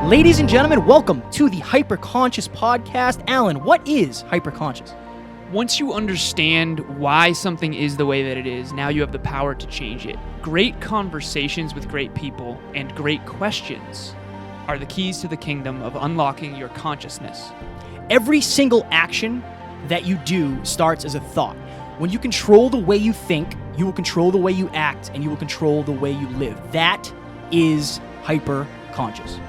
Ladies and gentlemen, welcome to the Hyperconscious Podcast. Alan, what is hyperconscious? Once you understand why something is the way that it is, now you have the power to change it. Great conversations with great people and great questions are the keys to the kingdom of unlocking your consciousness. Every single action that you do starts as a thought. When you control the way you think, you will control the way you act, and you will control the way you live. That is hyperconscious.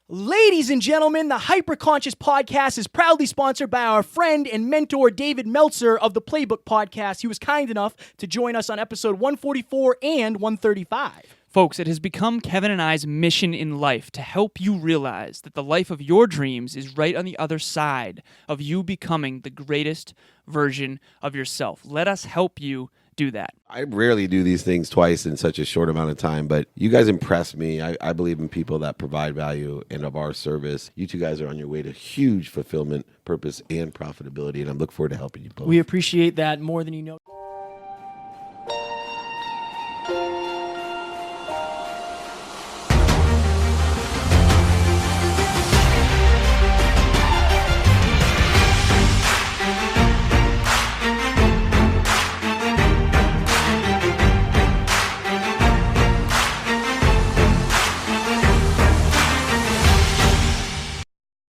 Ladies and gentlemen, the Hyperconscious Podcast is proudly sponsored by our friend and mentor, David Meltzer of the Playbook Podcast. He was kind enough to join us on episode 144 and 135. Folks, it has become Kevin and I's mission in life to help you realize that the life of your dreams is right on the other side of you becoming the greatest version of yourself. Let us help you do that. I rarely do these things twice in such a short amount of time, but you guys impress me. I believe in people that provide value and of our service. You two guys are on your way to huge fulfillment, purpose, and profitability, and I look forward to helping you both. We appreciate that more than you know.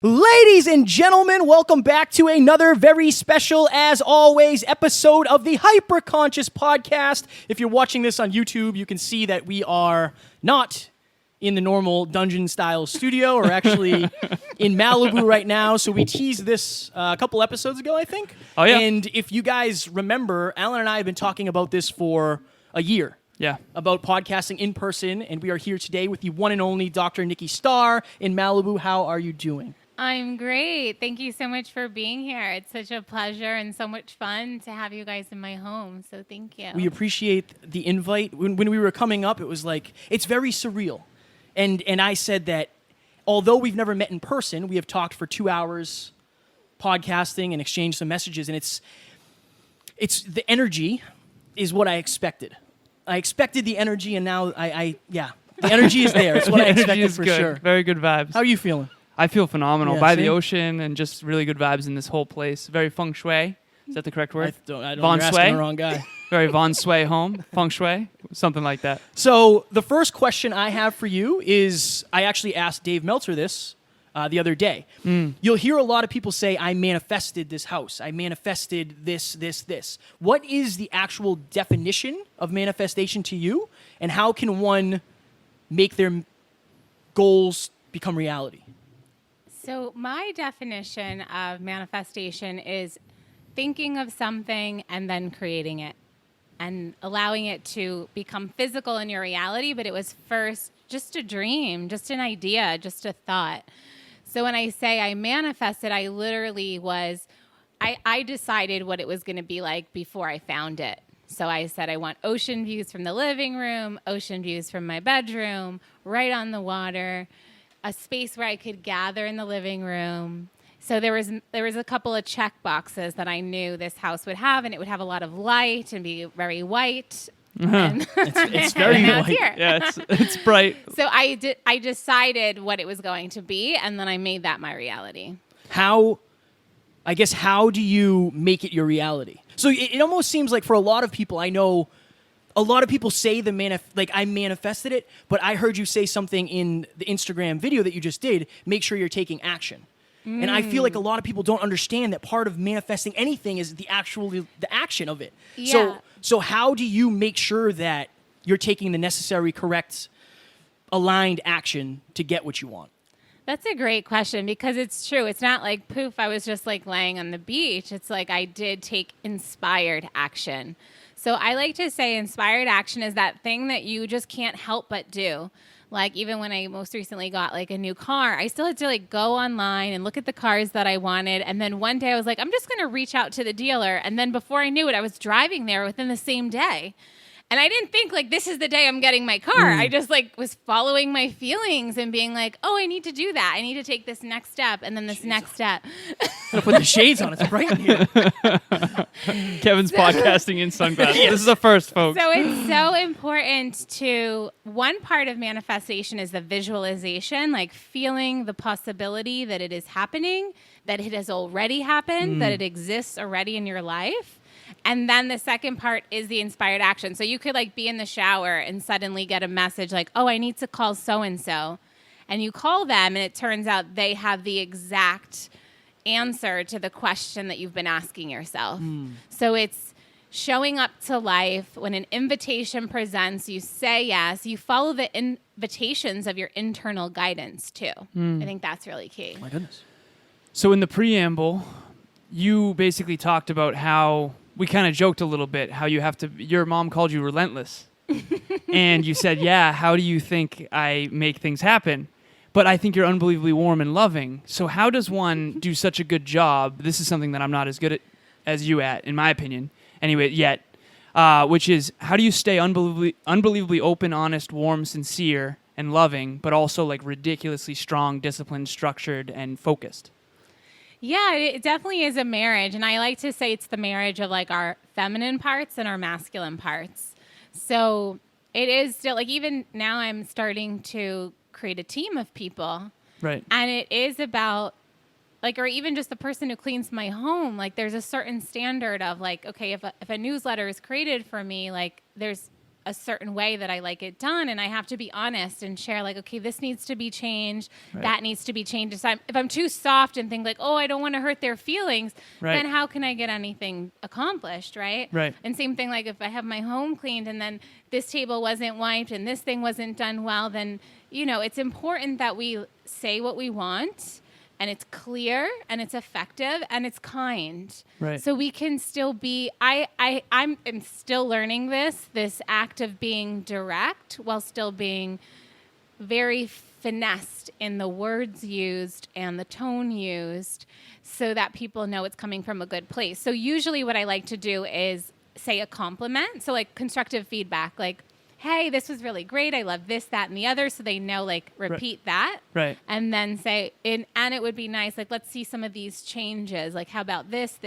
Ladies and gentlemen, welcome back to another very special, as always, episode of the Hyperconscious Podcast. If you're watching this on YouTube, you can see that we are not in the normal dungeon-style studio. We're actually in Malibu right now. So we teased this a couple episodes ago, I think. Oh, yeah. And if you guys remember, Alan and I have been talking about this for a year. Yeah. About podcasting in person, and we are here today with the one and only Dr. Nikki Starr in Malibu. How are you doing? I'm great. Thank you so much for being here. It's such a pleasure and so much fun to have you guys in my home. So thank you. We appreciate the invite. When we were coming up, it was like, it's very surreal. And I said that although we've never met in person, we have talked for 2 hours podcasting and exchanged some messages. And it's the energy is what I expected. I expected the energy, and now the energy is there. It's what I expected for good. sure. Very good vibes. How are you feeling? I feel phenomenal. Yeah, By same. the ocean and just really good vibes in this whole place. Very feng shui. Is that the correct word? I don't Von you're Shui? asking the wrong guy. Very Von Shui home. Feng shui. Something like that. So the first question I have for you is, I actually asked Dave Meltzer this the other day. You'll hear a lot of people say, I manifested this house. I manifested this. What is the actual definition of manifestation to you? And how can one make their goals become reality? So my definition of manifestation is thinking of something and then creating it and allowing it to become physical in your reality, but it was first just a dream, just an idea, just a thought. So when I say I manifested, I literally I decided what it was going to be like before I found it. So I said, I want ocean views from the living room, ocean views from my bedroom, right on the water, a space where I could gather in the living room. So there was a couple of check boxes that I knew this house would have, and it would have a lot of light and be very white. And It's very now it's white. here. Yeah, it's bright. So I decided what it was going to be, and then I made that my reality. How do you make it your reality? So it almost seems like for a lot of people, I know a lot of people say I manifested it, but I heard you say something in the Instagram video that you just did, make sure you're taking action. And I feel like a lot of people don't understand that part of manifesting anything is the action of it. Yeah. So how do you make sure that you're taking the necessary, correct, aligned action to get what you want? That's a great question, because it's true. It's not like, poof, I was just like laying on the beach. It's like I did take inspired action. So I like to say inspired action is that thing that you just can't help but do. Like even when I most recently got like a new car, I still had to like go online and look at the cars that I wanted. And then one day I was like, I'm just going to reach out to the dealer. And then before I knew it, I was driving there within the same day. And I didn't think like this is the day I'm getting my car. I just like was following my feelings and being like, oh, I need to do that. I need to take this next step and then this next step. Gotta put the shades on. It's bright in here. Kevin's podcasting in sunglasses. This is the first, folks. So it's so important to, one part of manifestation is the visualization, like feeling the possibility that it is happening, that it has already happened, that it exists already in your life. And then the second part is the inspired action. So you could like be in the shower and suddenly get a message like, oh, I need to call so-and-so. And you call them and it turns out they have the exact answer to the question that you've been asking yourself. So it's showing up to life. When an invitation presents, you say yes. You follow the invitations of your internal guidance too. I think that's really key. My goodness. So in the preamble, you basically talked about how we kind of joked a little bit how your mom called you relentless. And you said, yeah, how do you think I make things happen? But I think you're unbelievably warm and loving. So how does one do such a good job? This is something that I'm not as good at as you at, in my opinion, anyway, yet, which is how do you stay unbelievably open, honest, warm, sincere, and loving, but also like ridiculously strong, disciplined, structured, and focused? Yeah, it definitely is a marriage. And I like to say it's the marriage of like our feminine parts and our masculine parts. So it is still like, even now I'm starting to create a team of people. Right. And it is about like, or even just the person who cleans my home. Like there's a certain standard of like, okay, if a newsletter is created for me, like there's a certain way that I like it done, and I have to be honest and share like, okay, this needs to be changed, that needs to be changed. If I'm too soft and think like, oh, I don't want to hurt their feelings, then how can I get anything accomplished, right? Right. And same thing, like if I have my home cleaned and then this table wasn't wiped and this thing wasn't done well, then, you know, it's important that we say what we want, and it's clear and it's effective and it's kind. Right. So we can still be, I'm still learning this act of being direct while still being very finessed in the words used and the tone used so that people know it's coming from a good place. So usually what I like to do is say a compliment. So like constructive feedback, like, hey, this was really great. I love this, that, and the other. So they know, like, repeat that. Right. And then say, and it would be nice, like, let's see some of these changes. Like, how about this?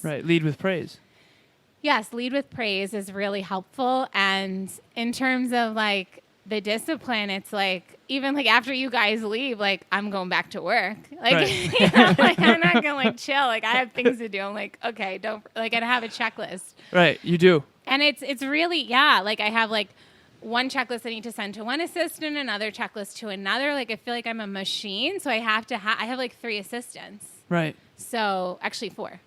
Right. Lead with praise. Yes, lead with praise is really helpful. And in terms of, like, the discipline, it's like, even, like, after you guys leave, like, I'm going back to work. Like, Right. you know, like, I'm not going to, like, chill. Like, I have things to do. I'm like, okay, I have a checklist. Right. You do. And it's really, yeah, like I have like one checklist I need to send to one assistant, another checklist to another. Like I feel like I'm a machine, so I have to I have like 3 assistants. Right. So actually 4.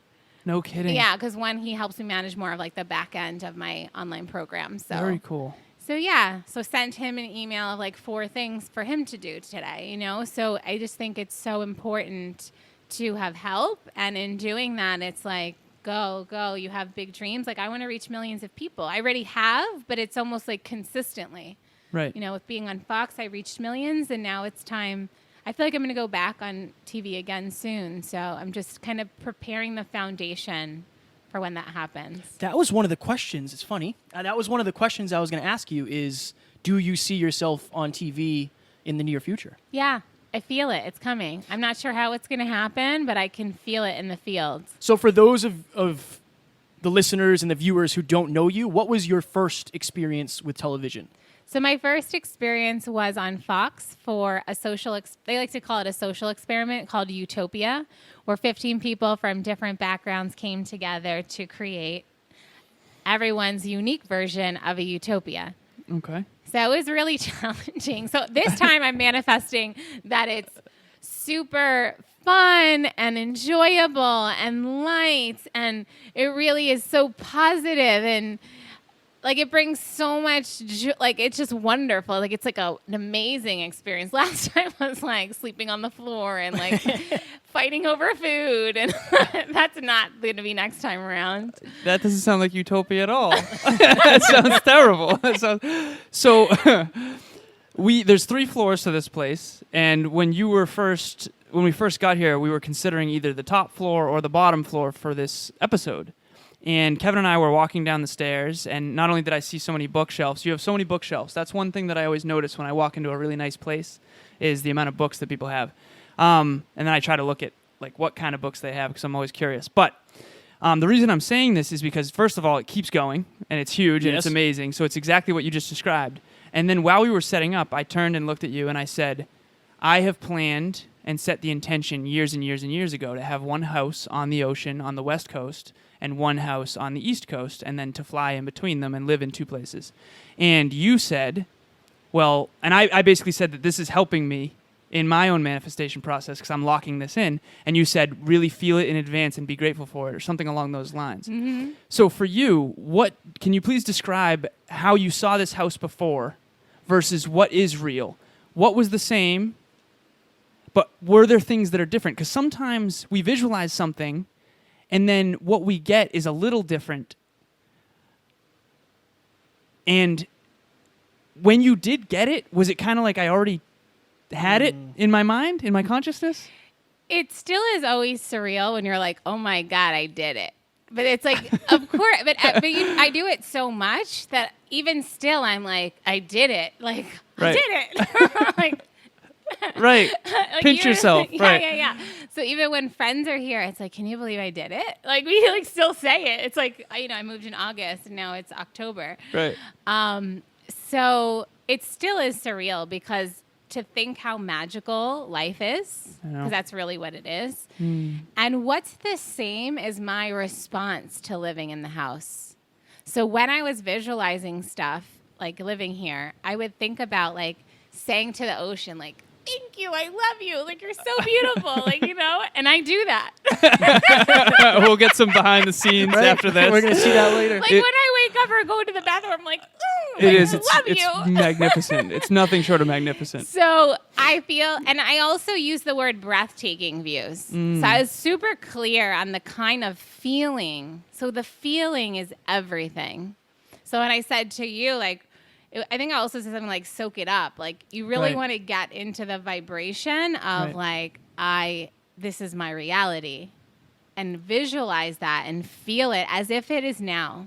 No kidding. Yeah, because one, he helps me manage more of like the back end of my online program. So Very cool. So yeah, so sent him an email of like 4 things for him to do today, you know? So I just think it's so important to have help. And in doing that, it's like, go, you have big dreams. Like I want to reach millions of people. I already have, but it's almost like consistently. Right. You know, with being on Fox, I reached millions, and now it's time. I feel like I'm going to go back on TV again soon. So I'm just kind of preparing the foundation for when that happens. That was one of the questions. It's funny. That was one of the questions I was going to ask you is, do you see yourself on TV in the near future? Yeah. I feel it. It's coming. I'm not sure how it's going to happen, but I can feel it in the fields. So for those of the listeners and the viewers who don't know you, what was your first experience with television? So my first experience was on Fox for a they like to call it a social experiment called Utopia, where 15 people from different backgrounds came together to create everyone's unique version of a utopia. Okay. So it was really challenging. So this time I'm manifesting that it's super fun and enjoyable and light, and it really is so positive, and like it brings so much like it's just wonderful. Like it's like an amazing experience. Last time was like sleeping on the floor and like fighting over food, and that's not going to be next time around. That doesn't sound like utopia at all. That sounds terrible. So there's 3 floors to this place, and when we first got here, we were considering either the top floor or the bottom floor for this episode. And Kevin and I were walking down the stairs, and not only did I see so many bookshelves, you have so many bookshelves. That's one thing that I always notice when I walk into a really nice place is the amount of books that people have. And then I try to look at like what kind of books they have because I'm always curious. But the reason I'm saying this is because, first of all, it keeps going, and it's huge, and it's amazing. So it's exactly what you just described. And then while we were setting up, I turned and looked at you, and I said, I have planned and set the intention years and years and years ago to have one house on the ocean on the West Coast and one house on the East Coast, and then to fly in between them and live in two places. And you said, well, and I basically said that this is helping me in my own manifestation process because I'm locking this in. And you said, really feel it in advance and be grateful for it, or something along those lines. Mm-hmm. So for you, can you please describe how you saw this house before versus what is real? What was the same, but were there things that are different? Because sometimes we visualize something and then what we get is a little different. And when you did get it, was it kind of like I already had it in my mind, in my consciousness? It still is always surreal when you're like, oh my God, I did it. But it's like, of course, but I do it so much that even still I'm like, I did it. Like, right. I did it. Like, right. like Pinch yourself. Yeah, right. Yeah. So even when friends are here, it's like, can you believe I did it? Like we like still say it. It's like, I moved in August and now it's October. Right. So it still is surreal because to think how magical life is, because that's really what it is. And what's the same is my response to living in the house. So when I was visualizing stuff, like living here, I would think about like saying to the ocean, like, thank you, I love you, like you're so beautiful, like, and I do that. We'll get some behind the scenes after this. We're going to see that later. Like when I wake up or go to the bathroom, I'm like, it is. I love you. It's magnificent. It's nothing short of magnificent. So I feel, and I also use the word breathtaking views. So I was super clear on the kind of feeling. So the feeling is everything. So when I said to you, like, I think I also said something like soak it up. Like you really want to get into the vibration of like, this is my reality, and visualize that and feel it as if it is now.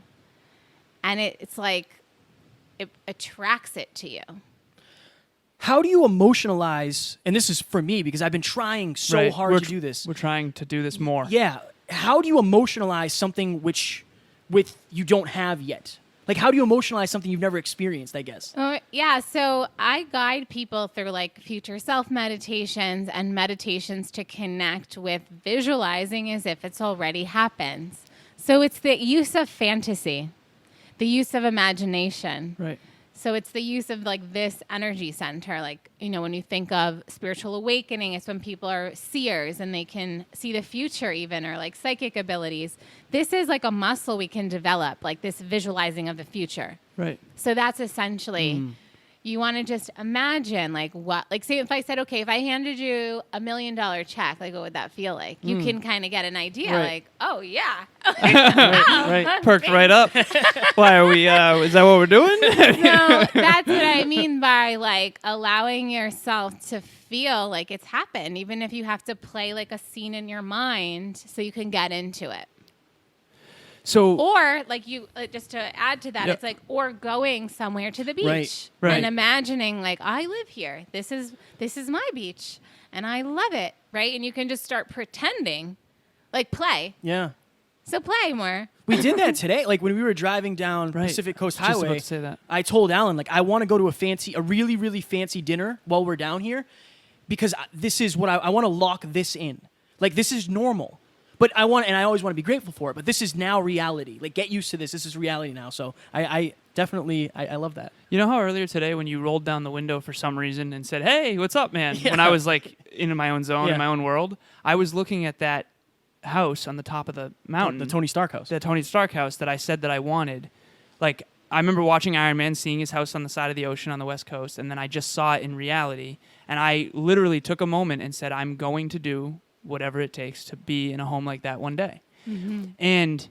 And it's like, it attracts it to you. How do you emotionalize, and this is for me because I've been trying so hard to do this. We're trying to do this more. Yeah. How do you emotionalize something with you don't have yet? Like, how do you emotionalize something you've never experienced, I guess? Yeah, so I guide people through, like, future self meditations and meditations to connect with visualizing as if it's already happened. So it's the use of fantasy, the use of imagination. Right. So it's the use of, like, this energy center. Like, when you think of spiritual awakening, it's when people are seers and they can see the future even, or, like, psychic abilities. This is, like, a muscle we can develop, like this visualizing of the future. Right. So that's essentially, you want to just imagine, like, what, like, say if I said, okay, if I handed you $1 million check, like, what would that feel like? You can kind of get an idea, like, oh, yeah. Right. Perked right up. Why are we, is that what we're doing? So that's what I mean by, like, allowing yourself to feel like it's happened, even if you have to play, like, a scene in your mind so you can get into it. So, or like just to add to that, it's like, or going somewhere to the beach and imagining like, I live here. This is my beach and I love it. Right. And you can just start pretending, like play. Yeah. So play more. We did that today. Like when we were driving down Pacific Coast Just Highway, about to say that. I told Alan, like, I want to go to a really, really fancy dinner while we're down here because this is what I want to lock this in. Like, this is normal. But I always want to be grateful for it. But this is now reality. Like, get used to this. This is reality now. So I definitely love that. You know how earlier today when you rolled down the window for some reason and said, "Hey, what's up, man?" When I was like in my own zone, in my own world, I was looking at that house on the top of the mountain, the Tony Stark house. the Tony Stark house that I said that I wanted. Like, I remember watching Iron Man, seeing his house on the side of the ocean on the West Coast, and then I just saw it in reality. And I literally took a moment and said, "I'm going to do whatever it takes to be in a home like that one day." Mm-hmm. And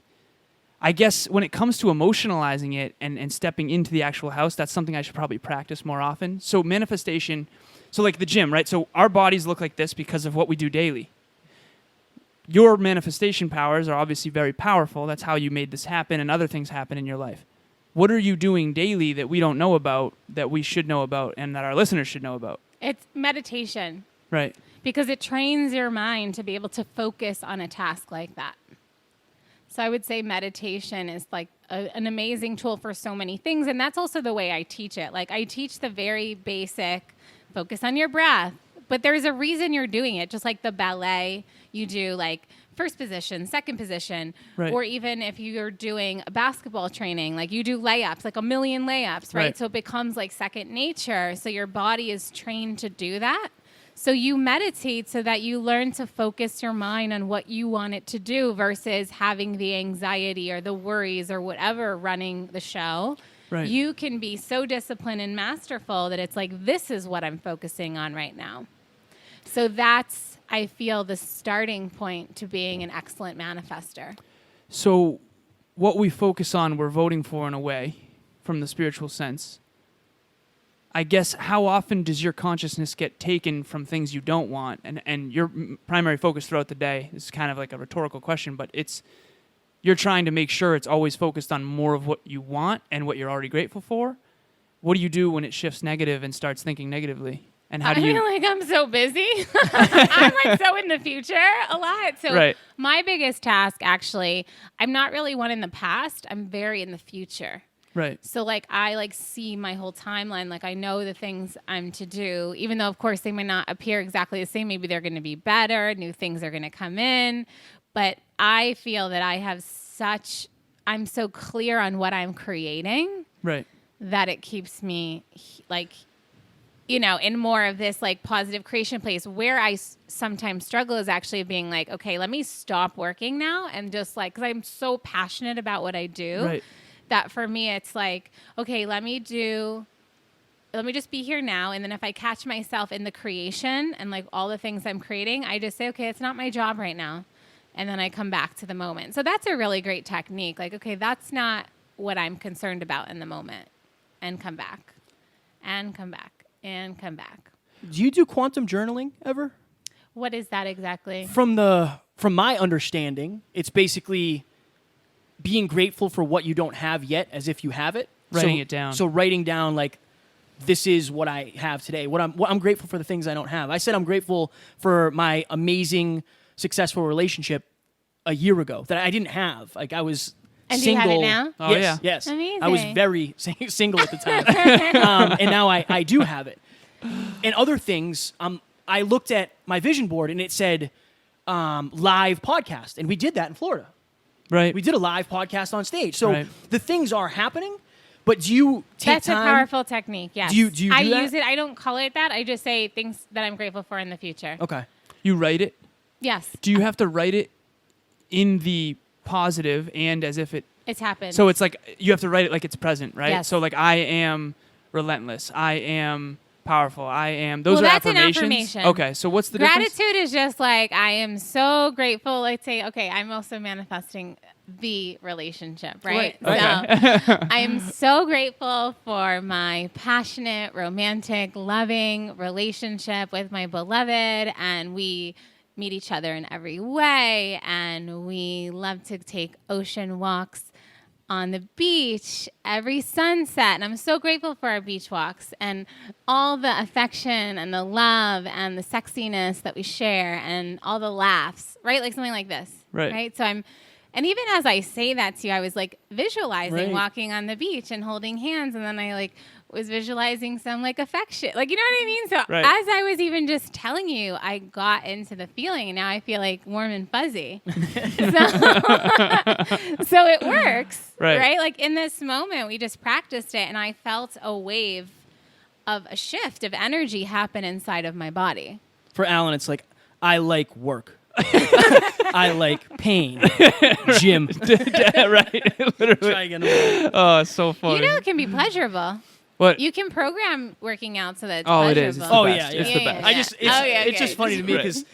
I guess when it comes to emotionalizing it and stepping into the actual house, that's something I should probably practice more often. So manifestation, so like the gym, right? So our bodies look like this because of what we do daily. your manifestation powers are obviously very powerful. That's how you made this happen and other things happen in your life. What are you doing daily that we don't know about, that we should know about, and that our listeners should know about? It's meditation. Right. Because it trains your mind to be able to focus on a task like that. So I would say meditation is like an amazing tool for so many things. And that's also the way I teach it. Like I teach the very basic, focus on your breath. But there's a reason you're doing it. Just like the ballet, you do like first position, second position. Right. Or even if you're doing a basketball training, like you do layups, like 1,000,000 layups, right? So it becomes like second nature. So your body is trained to do that. So you meditate so that you learn to focus your mind on what you want it to do versus having the anxiety or the worries or whatever running the show. Right. You can be so disciplined and masterful that it's like, this is what I'm focusing on right now. So that's, I feel, the starting point to being an excellent manifester. So what we focus on, we're voting for in a way, from the spiritual sense. I guess, how often does your consciousness get taken from things you don't want? And your primary focus throughout the day is kind of like a rhetorical question, but you're trying to make sure it's always focused on more of what you want and what you're already grateful for. What do you do when it shifts negative and starts thinking negatively? And how do you... I feel like I'm so busy. I'm like so in the future a lot. So my biggest task, actually, I'm not really one in the past. I'm very in the future. Right. So like I like see my whole timeline. Like I know the things I'm to do, even though of course they may not appear exactly the same. Maybe they're going to be better. New things are going to come in. But I feel that I'm so clear on what I'm creating. Right. That it keeps me like, you know, in more of this like positive creation place. Where I sometimes struggle is actually being like, okay, let me stop working now and just like, because I'm so passionate about what I do. Right. That for me, it's like, okay, let me just be here now. And then if I catch myself in the creation and like all the things I'm creating, I just say, okay, it's not my job right now. And then I come back to the moment. So that's a really great technique. Like, okay, that's not what I'm concerned about in the moment. And come back and come back and come back. Do you do quantum journaling ever? What is that exactly? From my understanding, it's basically being grateful for what you don't have yet as if you have it. Writing it down. So writing down like, this is what I have today. What I'm grateful for the things I don't have. I said I'm grateful for my amazing, successful relationship a year ago that I didn't have. Like I was and single. Do you have it now? Oh, yeah. Yes. Amazing. I was very single at the time. And now I do have it. And other things, I looked at my vision board and it said live podcast. And we did that in Florida. Right. We did a live podcast on stage. So the things are happening, but do you take That's time? a powerful technique, yes. Do you do I that? use it. I don't call it that. I just say things that I'm grateful for in the future. Okay. You write it? Yes. Do you have to write it in the positive and as if it's happened? So it's like you have to write it like it's present, right? Yes. So like I am relentless. I am powerful. I am. Those are that's affirmations. An affirmation. Okay. So what's the difference? Gratitude is just like, I am so grateful. Let's say, okay, I'm also manifesting the relationship, right? Okay. So I am so grateful for my passionate, romantic, loving relationship with my beloved, and we meet each other in every way, and we love to take ocean walks on the beach every sunset. And I'm so grateful for our beach walks and all the affection and the love and the sexiness that we share and all the laughs, right? Like something like this, right? So and even as I say that to you, I was like visualizing walking on the beach and holding hands. And then I like was visualizing some like affection, like, you know what I mean? So as I was even just telling you, I got into the feeling and now I feel like warm and fuzzy. So it works, right? Like in this moment, we just practiced it and I felt a wave of a shift of energy happen inside of my body. For Alan, it's like, I like work. I like pain. Gym. Right. Literally. Try again. Oh, it's so funny. You know, it can be pleasurable. What? You can program working out so that it's pleasurable. It is. It's the best. It's the best. It's just funny to me because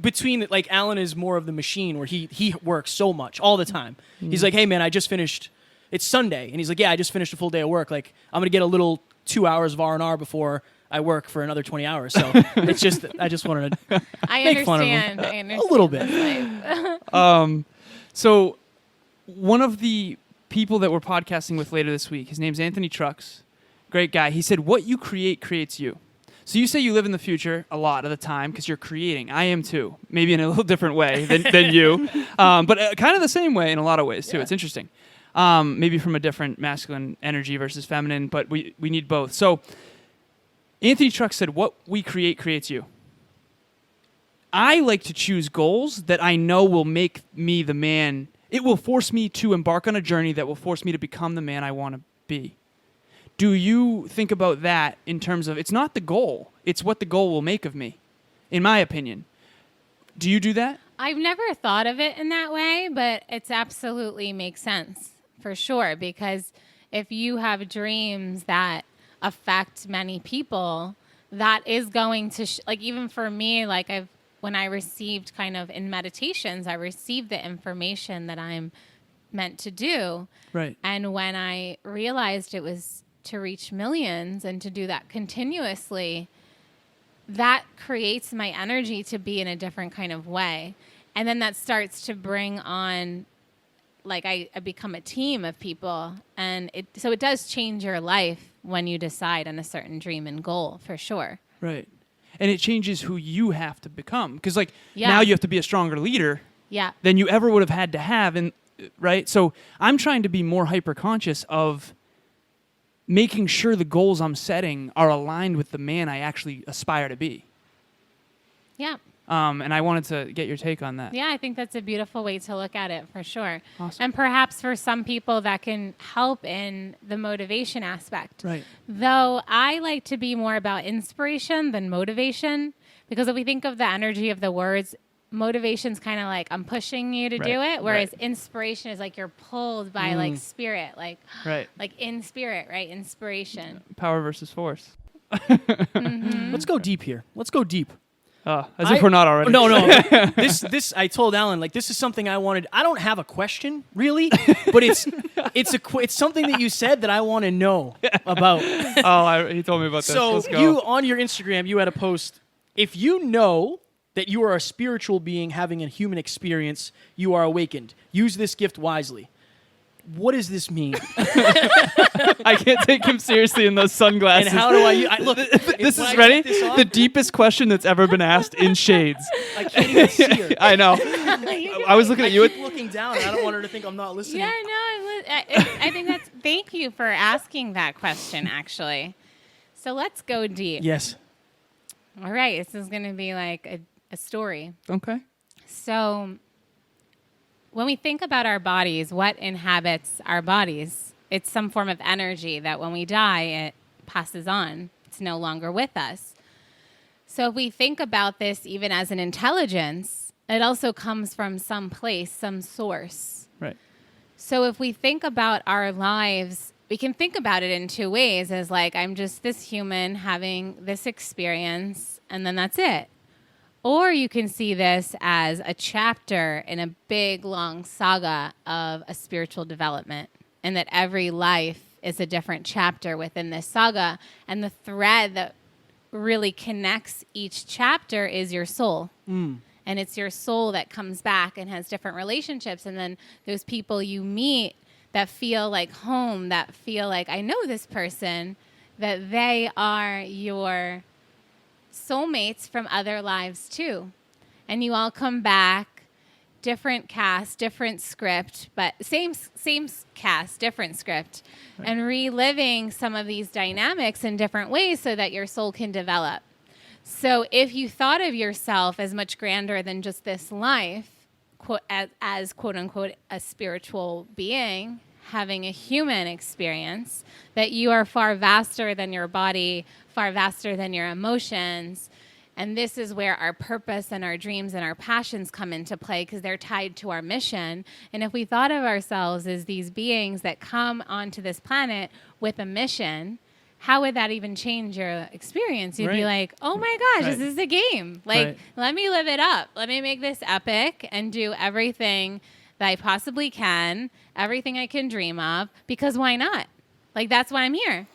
between like Alan is more of the machine where he works so much all the time. He's like, hey man, I just finished. It's Sunday, and he's like, yeah, I just finished a full day of work. Like I'm gonna get a little 2 hours of R&R before I work for another 20 hours. So it's just, I just wanted to I make fun of him. understand. I understand. A little bit. this life. So one of the people that we're podcasting with later this week, his name's Anthony Trucks. Great guy. He said, what you create creates you. So you say you live in the future a lot of the time because you're creating. I am too. Maybe in a little different way than you. But kind of the same way in a lot of ways too. Yeah. It's interesting. Maybe from a different masculine energy versus feminine, but we need both. So Anthony Trucks said, what we create creates you. I like to choose goals that I know will make me the man. It will force me to embark on a journey that will force me to become the man I want to be. Do you think about that in terms of, it's not the goal, it's what the goal will make of me, in my opinion. Do you do that? I've never thought of it in that way, but it's absolutely makes sense for sure. Because if you have dreams that affect many people, that is going to, like even for me, like when I received kind of in meditations, I received the information that I'm meant to do. Right. And when I realized it was to reach millions and to do that continuously, that creates my energy to be in a different kind of way. And then that starts to bring on, like I become a team of people. And so it does change your life when you decide on a certain dream and goal, for sure. Right. And it changes who you have to become. Because Yeah. now you have to be a stronger leader Yeah. than you ever would have had to have. And right. So I'm trying to be more hyper conscious of making sure the goals I'm setting are aligned with the man I actually aspire to be. Yeah. And I wanted to get your take on that. Yeah, I think that's a beautiful way to look at it, for sure. Awesome. And perhaps for some people that can help in the motivation aspect. Right. Though I like to be more about inspiration than motivation, because if we think of the energy of the words, motivation's kind of like I'm pushing you to Right, do it, whereas right. inspiration is like you're pulled by like spirit, like Right. like in spirit, right? Inspiration. Power versus force. Let's go deep here. Let's go deep. As if we're not already. No. This I told Alan, like, this is something I wanted. I don't have a question really, but it's something that you said that I want to know about. He told me about this. So Let's go. you on your Instagram, you had a post. If you know that you are a spiritual being having a human experience, you are awakened. Use this gift wisely. What does this mean? I can't take him seriously in those sunglasses. And how do I look? This when is I ready. take this off, The deepest question that's ever been asked in shades. I can't even see her. I know. I was looking I at you. keep looking down, and I don't want her to think I'm not listening. Yeah, no, I think that's. Thank you for asking that question, actually. So let's go deep. Yes. All right, this is going to be like a story. Okay. So when we think about our bodies, what inhabits our bodies? It's some form of energy that when we die, it passes on. It's no longer with us. So if we think about this even as an intelligence, it also comes from some place, some source. Right. So if we think about our lives, we can think about it in two ways, as like, I'm just this human having this experience, and then that's it. Or you can see this as a chapter in a big, long saga of a spiritual development, and that every life is a different chapter within this saga. And the thread that really connects each chapter is your soul. And it's your soul that comes back and has different relationships. And then those people you meet that feel like home, that feel like, I know this person, that they are your soulmates from other lives too. And you all come back, different cast, different script, but same cast, different script, right. And reliving some of these dynamics in different ways so that your soul can develop. So if you thought of yourself as much grander than just this life, as quote unquote a spiritual being having a human experience, that you are far vaster than your body, far vaster than your emotions. And this is where our purpose and our dreams and our passions come into play, because they're tied to our mission. And if we thought of ourselves as these beings that come onto this planet with a mission, how would that even change your experience? You'd be like, oh my gosh, this is a game. Like, let me live it up. Let me make this epic and do everything that I possibly can, everything I can dream of, because why not? Like, that's why I'm here.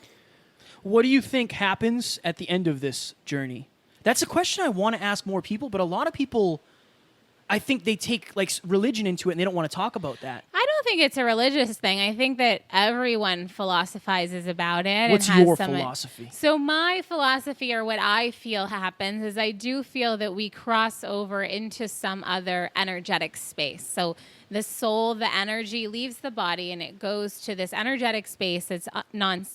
What do you think happens at the end of this journey? That's a question I want to ask more people, but a lot of people, I think they take like religion into it and they don't want to talk about that. I don't think it's a religious thing. I think that everyone philosophizes about it. What's and has your some philosophy? So my philosophy, or what I feel happens, is I do feel that we cross over into some other energetic space. So the soul, the energy leaves the body and it goes to this energetic space that's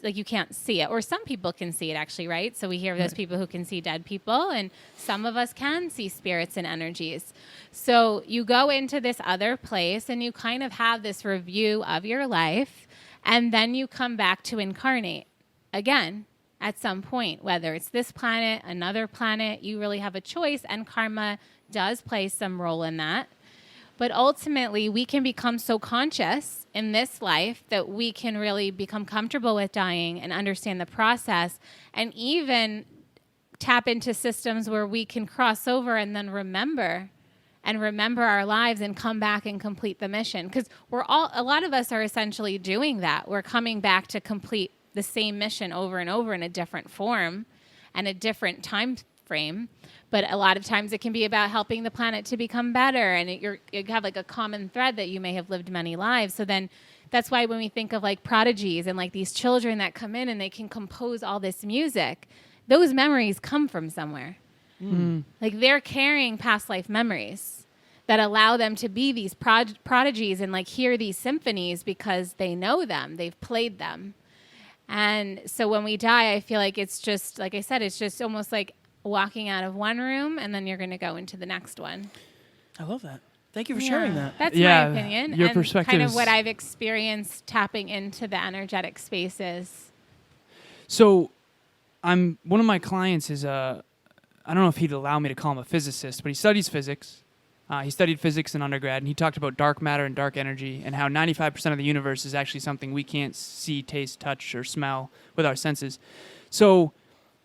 like you can't see it. Or some people can see it actually, right? So we hear of those people who can see dead people, and some of us can see spirits and energies. So you go into this other place and you kind of have this review of your life, and then you come back to incarnate again at some point, whether it's this planet, another planet. You really have a choice, and karma does play some role in that. But ultimately, we can become so conscious in this life that we can really become comfortable with dying and understand the process, and even tap into systems where we can cross over and then remember our lives and come back and complete the mission. Because a lot of us are essentially doing that. We're coming back to complete the same mission over and over in a different form and a different time frame. But a lot of times it can be about helping the planet to become better. And you have like a common thread that you may have lived many lives. So then that's why when we think of like prodigies and like these children that come in and they can compose all this music, those memories come from somewhere. Like they're carrying past life memories that allow them to be these prodigies and like hear these symphonies because they know them, they've played them. And so when we die, I feel like it's just, like I said, it's just almost like walking out of one room and then you're going to go into the next one. I love that. Thank you for sharing that. That's my opinion. Your and perspective kind of is what I've experienced tapping into the energetic spaces. So one of my clients is I don't know if he'd allow me to call him a physicist, but he studies physics. He studied physics in undergrad, and he talked about dark matter and dark energy and how 95% of the universe is actually something we can't see, taste, touch, or smell with our senses. So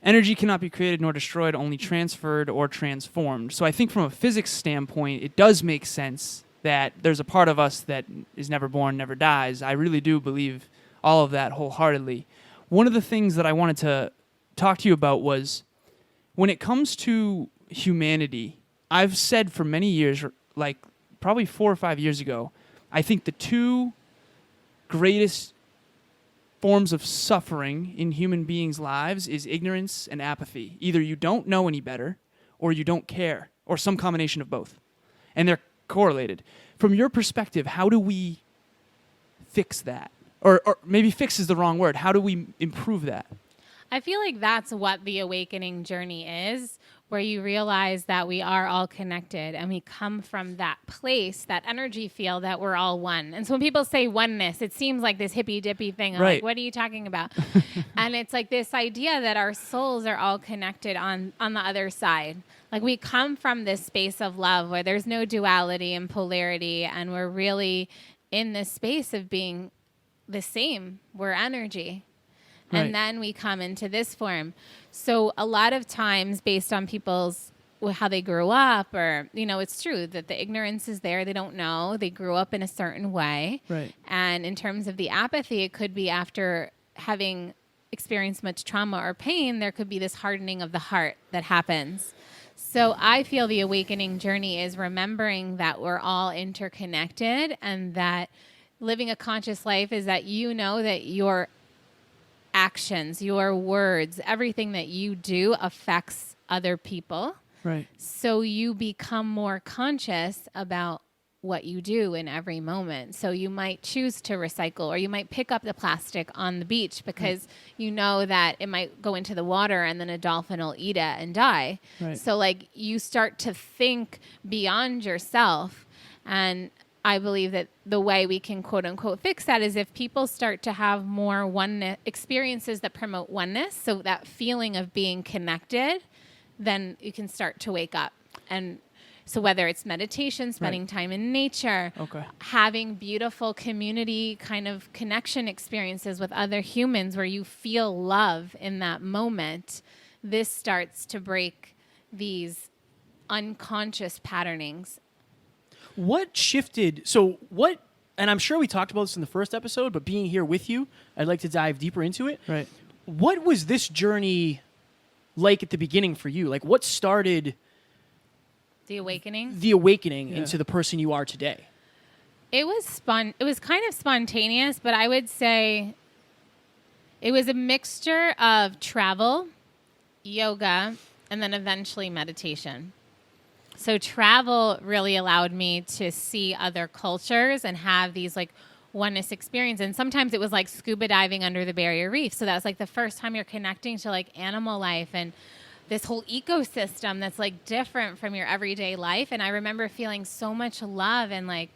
energy cannot be created nor destroyed, only transferred or transformed. So I think from a physics standpoint, it does make sense that there's a part of us that is never born, never dies. I really do believe all of that wholeheartedly. One of the things that I wanted to talk to you about was when it comes to humanity, I've said for many years, like probably 4 or 5 years ago, I think the two greatest forms of suffering in human beings' lives is ignorance and apathy. Either you don't know any better or you don't care, or some combination of both. And they're correlated. From your perspective, how do we fix that? Or maybe fix is the wrong word. How do we improve that? I feel like that's what the awakening journey is, where you realize that we are all connected and we come from that place, that energy field that we're all one. And so when people say oneness, it seems like this hippy dippy thing. I'm Right. like, what are you talking about? And it's like this idea that our souls are all connected on the other side. Like we come from this space of love where there's no duality and polarity, and we're really in this space of being the same. We're energy. Right. And then we come into this form. So a lot of times based on people's how they grew up, or, it's true that the ignorance is there. They don't know. They grew up in a certain way. Right. And in terms of the apathy, it could be after having experienced much trauma or pain, there could be this hardening of the heart that happens. So I feel the awakening journey is remembering that we're all interconnected, and that living a conscious life is that that your actions, your words, everything that you do affects other people. Right. So you become more conscious about what you do in every moment. So you might choose to recycle, or you might pick up the plastic on the beach because you know that it might go into the water and then a dolphin will eat it and die. Right. So like you start to think beyond yourself. And I believe that the way we can quote unquote fix that is if people start to have more oneness experiences that promote oneness. So that feeling of being connected, then you can start to wake up. And so whether it's meditation, spending time in nature, having beautiful community kind of connection experiences with other humans where you feel love in that moment, this starts to break these unconscious patternings. What shifted? And I'm sure we talked about this in the first episode, but being here with you, I'd like to dive deeper into it. Right. What was this journey like at the beginning for you? Like, what started The awakening. the awakening into the person you are today? It was It was kind of spontaneous, but I would say it was a mixture of travel, yoga, and then eventually meditation. So travel really allowed me to see other cultures and have these like oneness experience. And sometimes it was like scuba diving under the barrier reef. So that was like the first time you're connecting to like animal life and this whole ecosystem that's like different from your everyday life. And I remember feeling so much love and like,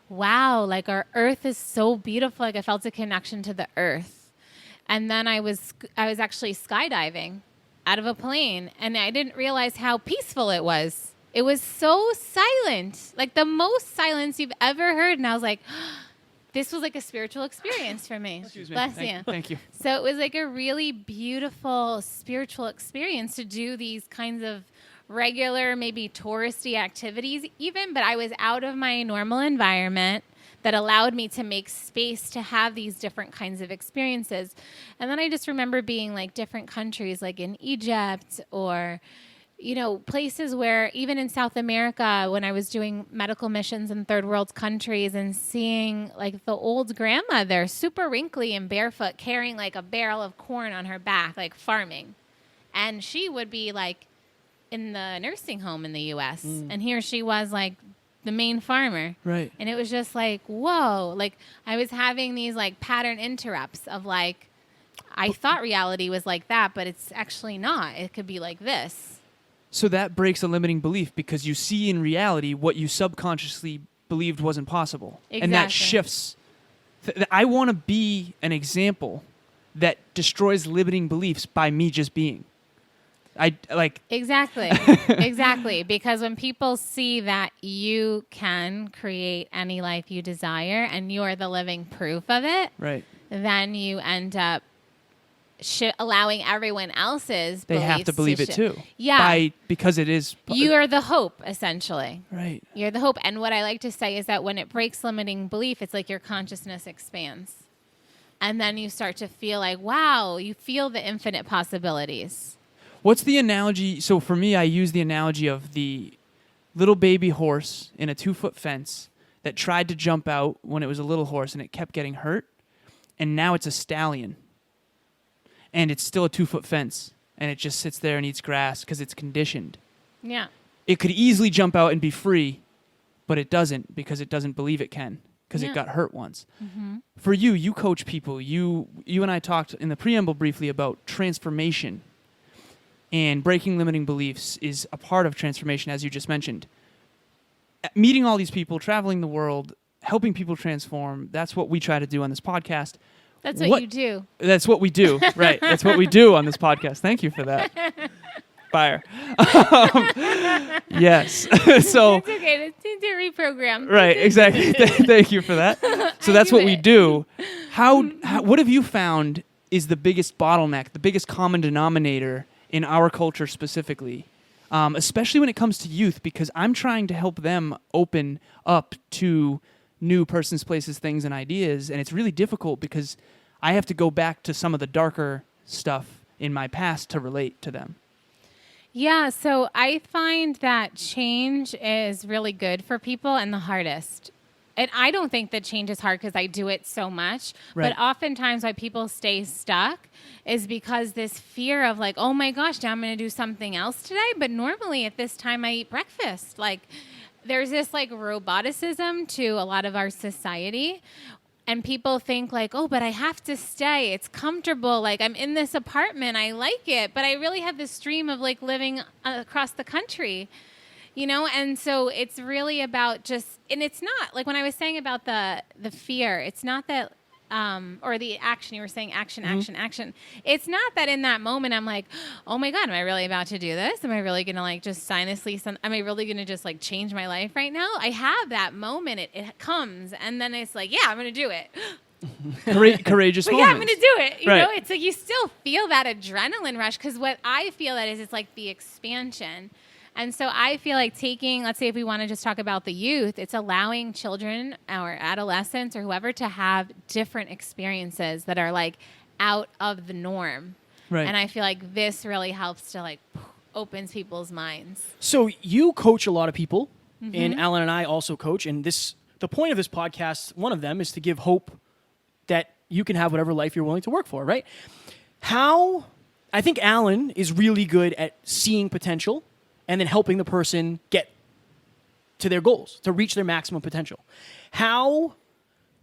wow, like our earth is so beautiful. Like I felt a connection to the earth. And then I was actually skydiving out of a plane, and I didn't realize how peaceful it was. It was so silent, like the most silence you've ever heard. And I was like, this was like a spiritual experience for me. Excuse me. Bless you. Thank you. So it was like a really beautiful spiritual experience to do these kinds of regular, maybe touristy activities even, but I was out of my normal environment that allowed me to make space to have these different kinds of experiences. And then I just remember being like different countries, like in Egypt or, you know, places where even in South America, when I was doing medical missions in third world countries and seeing like the old grandmother, super wrinkly and barefoot, carrying like a barrel of corn on her back, like farming. And she would be like in the nursing home in the US. And here she was like the main farmer. Right. And it was just like, whoa, like I was having these like pattern interrupts of like, I thought reality was like that, but it's actually not. It could be like this. So that breaks a limiting belief because you see in reality what you subconsciously believed wasn't possible. And that Exactly. shifts. I want to be an example that destroys limiting beliefs by me just being. I like Exactly. Exactly. Because when people see that you can create any life you desire and you're the living proof of it, right. then you end up allowing everyone else's They have to believe it too. Yeah. Because it is. You are the hope, essentially. Right. You're the hope. And what I like to say is that when it breaks limiting belief, it's like your consciousness expands. And then you start to feel like, wow, you feel the infinite possibilities. What's the analogy? So for me, I use the analogy of the little baby horse in a 2-foot fence that tried to jump out when it was a little horse and it kept getting hurt. And now it's a stallion. And it's still a 2-foot fence. And it just sits there and eats grass because it's conditioned. Yeah. It could easily jump out and be free, but it doesn't because it doesn't believe it can because Yeah. it got hurt once. For you, you coach people. You and I talked in the preamble briefly about transformation. And breaking limiting beliefs is a part of transformation, as you just mentioned. Meeting all these people, traveling the world, helping people transform, that's what we try to do on this podcast. That's what you do. That's what we do, right. That's what we do on this podcast. Thank you for that. Fire. Yes. So. It's okay. It's a reprogram. Right, exactly. Thank you for that. So that's what we do. How, what have you found is the biggest bottleneck, the biggest common denominator in our culture specifically, especially when it comes to youth, because I'm trying to help them open up to new persons, places, things, and ideas, and it's really difficult because I have to go back to some of the darker stuff in my past to relate to them. Yeah, so I find that change is really good for people and the hardest. And I don't think that change is hard because I do it so much. Right. But oftentimes why people stay stuck is because this fear of like, oh my gosh, now I'm going to do something else today. But normally at this time I eat breakfast. Like there's this like roboticism to a lot of our society. And people think like, oh, but I have to stay. It's comfortable. Like I'm in this apartment. I like it. But I really have this dream of like living across the country. You know, and so it's really about just, and it's not like when I was saying about the fear, it's not that, or the action, you were saying action. It's not that in that moment I'm like, oh my God, am I really about to do this? Am I really going to like just sign this lease? Am I really going to just like change my life right now? I have that moment. It comes and then it's like, yeah, I'm going to do it. Courageous But moments. yeah, I'm going to do it. You Right. know, it's like you still feel that adrenaline rush because what I feel that is it's like the expansion. And so I feel like taking, let's say if we want to just talk about the youth, it's allowing children or adolescents or whoever to have different experiences that are like out of the norm. Right. And I feel like this really helps to like opens people's minds. So you coach a lot of people, and Alan and I also coach. And the point of this podcast, one of them, is to give hope that you can have whatever life you're willing to work for, right? I think Alan is really good at seeing potential and then helping the person get to their goals, to reach their maximum potential. How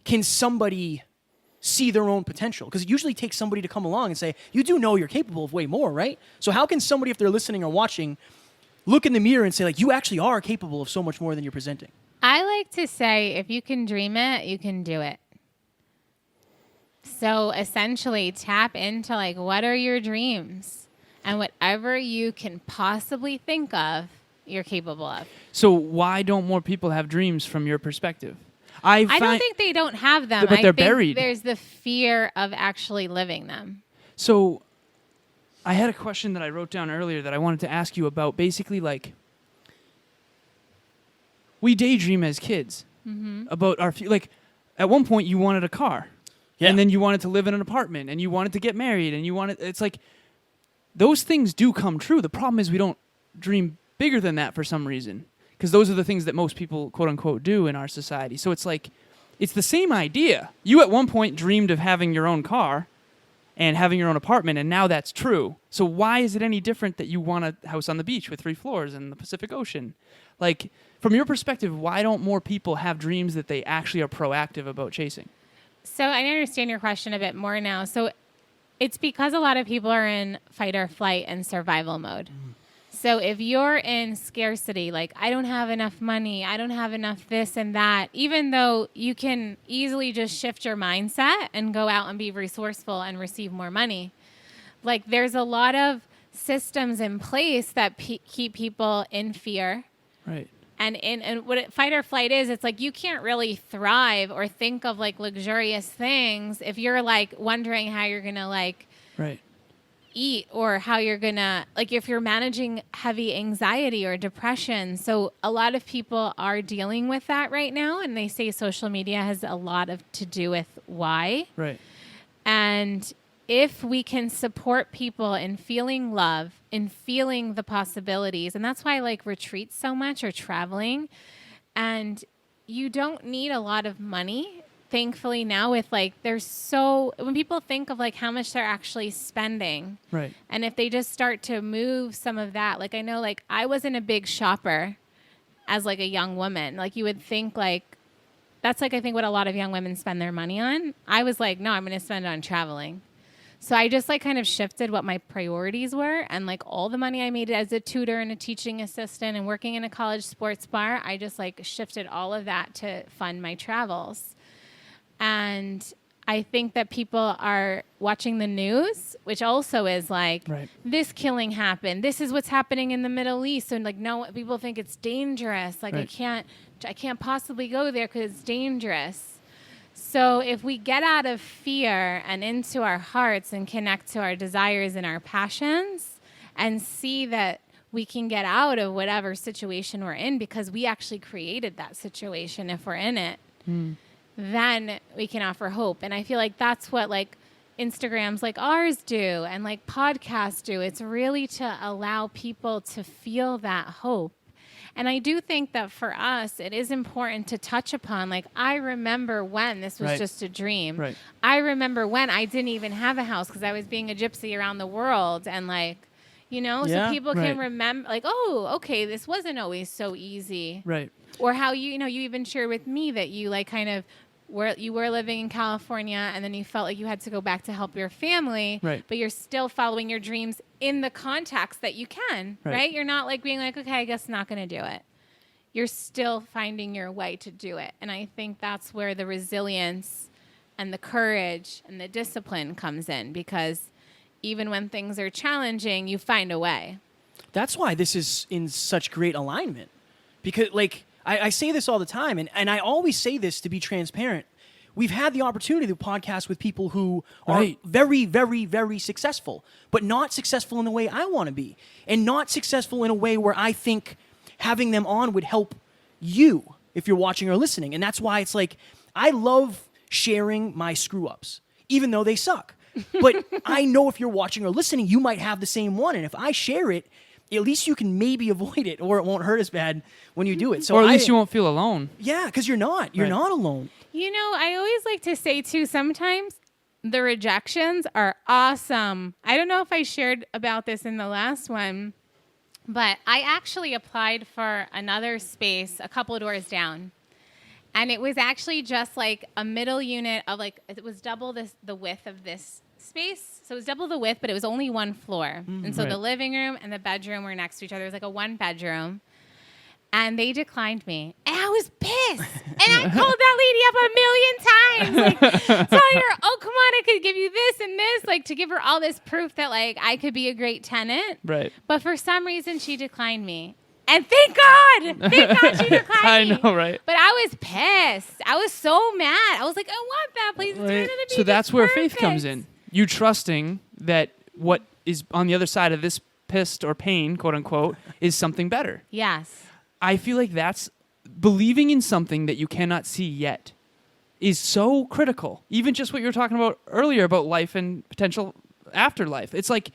can somebody see their own potential? Because it usually takes somebody to come along and say, you do know you're capable of way more, right? So how can somebody, if they're listening or watching, look in the mirror and say, like, you actually are capable of so much more than you're presenting? I like to say, if you can dream it, you can do it. So essentially tap into like, what are your dreams? And whatever you can possibly think of, you're capable of. So why don't more people have dreams from your perspective? I don't think they don't have them. But they're I think buried. There's the fear of actually living them. So I had a question that I wrote down earlier that I wanted to ask you about. Basically, like, we daydream as kids about our like, at one point you wanted a car. Yeah. And then you wanted to live in an apartment, and you wanted to get married, and it's like, those things do come true. The problem is we don't dream bigger than that for some reason, because those are the things that most people, quote unquote, do in our society. So it's like, it's the same idea. You at one point dreamed of having your own car and having your own apartment, and now that's true. So why is it any different that you want a house on the beach with 3 floors in the Pacific Ocean? Like, from your perspective, why don't more people have dreams that they actually are proactive about chasing? So I understand your question a bit more now. So it's because a lot of people are in fight or flight and survival mode. So if you're in scarcity, like, I don't have enough money, I don't have enough this and that, even though you can easily just shift your mindset and go out and be resourceful and receive more money. Like, there's a lot of systems in place that keep people in fear. Right. And what fight or flight is, it's like you can't really thrive or think of like luxurious things if you're like wondering how you're gonna like eat, or how you're gonna, like, if you're managing heavy anxiety or depression. So a lot of people are dealing with that right now, and they say social media has a lot to do with why. Right. And if we can support people in feeling love, in feeling the possibilities, and that's why I like retreats so much, or traveling, and you don't need a lot of money. Thankfully now with like, when people think of like how much they're actually spending, Right. and if they just start to move some of that, like, I know, like, I wasn't a big shopper as like a young woman. Like, you would think like, that's like, I think what a lot of young women spend their money on. I was like, no, I'm going to spend it on traveling. So I just like kind of shifted what my priorities were, and like all the money I made as a tutor and a teaching assistant and working in a college sports bar, I just like shifted all of that to fund my travels. And I think that people are watching the news, which also is like, this killing happened. This is what's happening in the Middle East. And like, no, people think it's dangerous. Like, I can't possibly go there because it's dangerous. So if we get out of fear and into our hearts and connect to our desires and our passions, and see that we can get out of whatever situation we're in because we actually created that situation if we're in it, then we can offer hope. And I feel like that's what like Instagrams like ours do, and like podcasts do. It's really to allow people to feel that hope. And I do think that for us, it is important to touch upon, like, I remember when this was just a dream. Right. I remember when I didn't even have a house because I was being a gypsy around the world. And like, you know, so people can remember, like, oh, okay, this wasn't always so easy. Right. Or how, you know, you even shared with me that you like kind of you were living in California, and then you felt like you had to go back to help your family, but you're still following your dreams in the context that you can, right? You're not like being like, okay, I guess not going to do it. You're still finding your way to do it. And I think that's where the resilience and the courage and the discipline comes in, because even when things are challenging, you find a way. That's why this is in such great alignment, because like, I say this all the time, and I always say this to be transparent. We've had the opportunity to podcast with people who are very, very, very successful, but not successful in the way I want to be, and not successful in a way where I think having them on would help you if you're watching or listening. And that's why it's like, I love sharing my screw-ups, even though they suck. But I know if you're watching or listening, you might have the same one. And if I share it, at least you can maybe avoid it, or it won't hurt as bad when you do it. So or at least you won't feel alone. Yeah, because you're not. You're Right. not alone. You know, I always like to say too, sometimes the rejections are awesome. I don't know if I shared about this in the last one, but I actually applied for another space a couple of doors down. And it was actually just like a middle unit of like, it was double the width of this space. So it was double the width, but it was only one floor. And so Right. the living room and the bedroom were next to each other. It was like a one bedroom. And they declined me. And I was pissed. And I called that lady up a million times. Like, telling her, oh, come on, I could give you this and this. Like, to give her all this proof that, like, I could be a great tenant. Right. But for some reason, she declined me. And thank God. Thank God she declined I me. know, right? But I was pissed. I was so mad. I was like, I want that place. It's going to be So that's where faith perfect. comes in. You trusting that what is on the other side of this pissed or pain, quote unquote, is something better. Yes. I feel like that's believing in something that you cannot see yet is so critical. Even just what you were talking about earlier about life and potential afterlife. It's like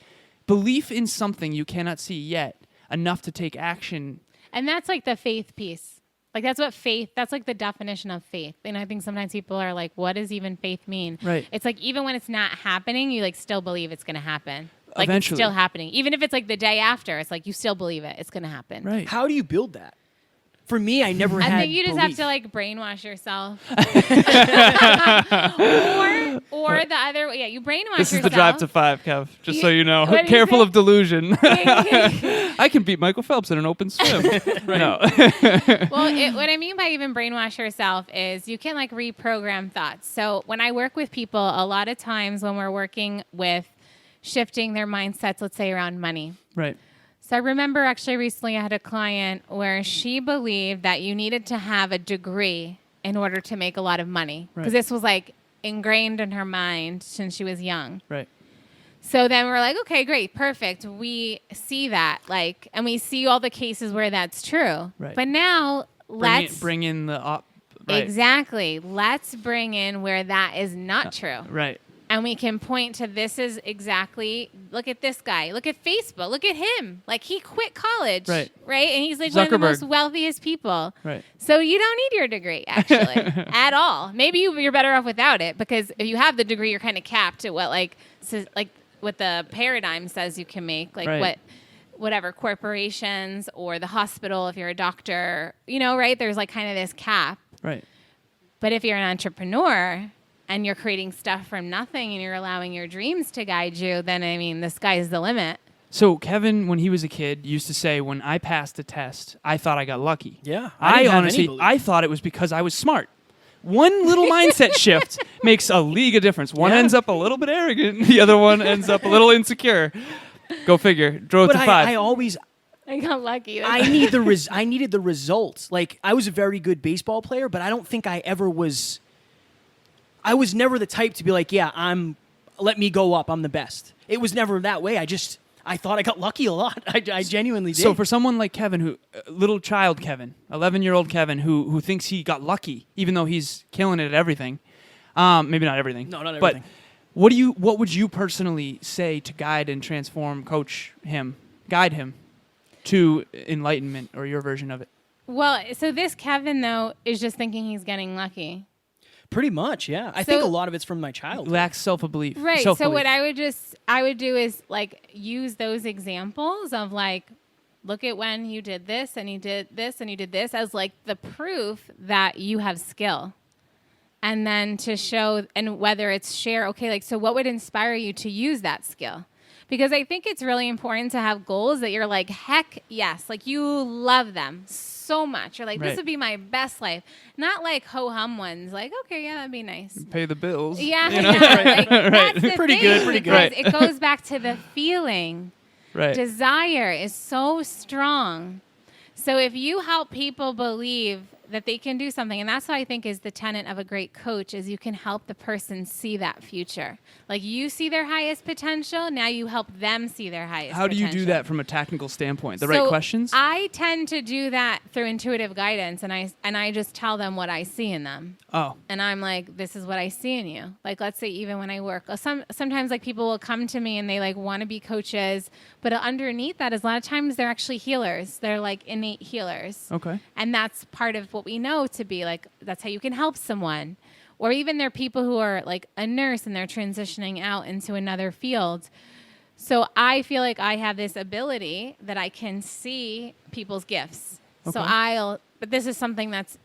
belief in something you cannot see yet enough to take action. And that's like the faith piece. Like that's like the definition of faith. And I think sometimes people are like, what does even faith mean? Right. It's like even when it's not happening, you like still believe it's going to happen. Like Eventually. it's still happening. Even if it's like the day after, it's like you still believe it. It's going to happen. Right. How do you build that? For me, I never I had think you just belief. have to like brainwash yourself. or the other way. Yeah, you brainwash This is yourself. the drive to 5, Kev. Just so you know. What do you Careful say? of delusion. I can beat Michael Phelps in an open swim. No. Well, what I mean by even brainwash yourself is you can like reprogram thoughts. So when I work with people, a lot of times when we're working with shifting their mindsets, let's say around money. Right. So I remember actually recently I had a client where she believed that you needed to have a degree in order to make a lot of money. Because Right. this was like ingrained in her mind since she was young. Right. So then we're like, okay, great, perfect. We see that, like, and we see all the cases where that's true. Right. But now let's bring in the op. Right. exactly. Let's bring in where that is not true. Right. And we can point to this is exactly, look at this guy. Look at Facebook. Look at him. Like he quit college. Right. Right? And he's like one of the Zuckerberg. most wealthiest people. Right. So you don't need your degree, actually, at all. Maybe you're better off without it because if you have the degree, you're kind of capped at what what the paradigm says you can make, like Right. whatever corporations or the hospital if you're a doctor, right? There's like kind of this cap. Right. But if you're an entrepreneur and you're creating stuff from nothing and you're allowing your dreams to guide you, then I mean, the sky's the limit. So Kevin, when he was a kid, used to say, when I passed a test, I thought I got lucky. Yeah, I I didn't have any honestly, belief. I thought it was because I was smart. One little mindset shift makes a league of difference. One Yeah. ends up a little bit arrogant. The other one ends up a little insecure. Go figure. Drove But to 5. I always I got lucky. I needed the results. Like I was a very good baseball player, but I don't think I ever was. I was never the type to be like, yeah, let me go up. I'm the best. It was never that way. I thought I got lucky a lot. I genuinely did. So for someone like Kevin, who little child Kevin, 11-year-old Kevin, who thinks he got lucky, even though he's killing it at everything, maybe not everything. No, not but everything. what would you personally say to guide and transform, coach him, guide him to enlightenment or your version of it? Well, so this Kevin, though, is just thinking he's getting lucky. Pretty much, yeah. I think a lot of it's from my childhood. Lacks self-belief. Right. Self-belief. So what I would do is like use those examples of like, look at when you did this and you did this and you did this as like the proof that you have skill. And then to show, and whether it's share, okay, like, so what would inspire you to use that skill? Because I think it's really important to have goals that you're like, heck yes, like you love them so much. You're like, Right. this would be my best life. Not like ho-hum ones, like, okay, yeah, that'd be nice. Pay the bills. Yeah, you know? yeah. Like, that's the Pretty thing, good, pretty good. because it goes back to the feeling. Right. Desire is so strong. So if you help people believe that they can do something. And that's what I think is the tenet of a great coach is you can help the person see that future. Like you see their highest potential, now you help them see their highest How do you potential. do that from a technical standpoint? The right questions? I tend to do that through intuitive guidance, and I just tell them what I see in them. Oh. And I'm like, this is what I see in you. Like, let's say even when I work, sometimes like people will come to me and they like want to be coaches, but underneath that is a lot of times they're actually healers. They're like innate healers. Okay. And that's part of what we know to be like, that's how you can help someone. Or even there are people who are like a nurse and they're transitioning out into another field. So I feel like I have this ability that I can see people's gifts. Okay. But this is something that's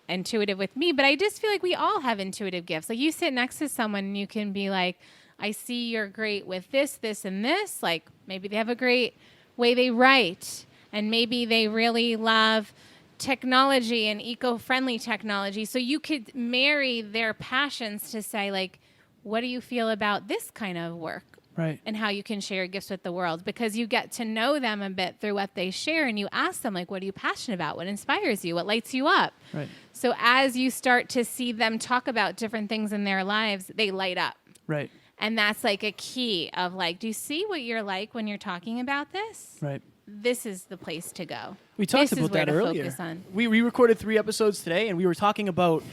intuitive with me, but I just feel like we all have intuitive gifts. Like you sit next to someone and you can be like, I see you're great with this, this, and this. Like maybe they have a great way they write, and maybe they really love technology and eco-friendly technology. So you could marry their passions to say like, what do you feel about this kind of work? Right. And how you can share gifts with the world, because you get to know them a bit through what they share, and you ask them like, what are you passionate about? What inspires you? What lights you up? Right. So as you start to see them talk about different things in their lives, they light up. Right. And that's like a key of like, do you see what you're like when you're talking about this? Right. This is the place to go. We talked This is about where that to earlier. focus on. We recorded 3 episodes today, and we were talking about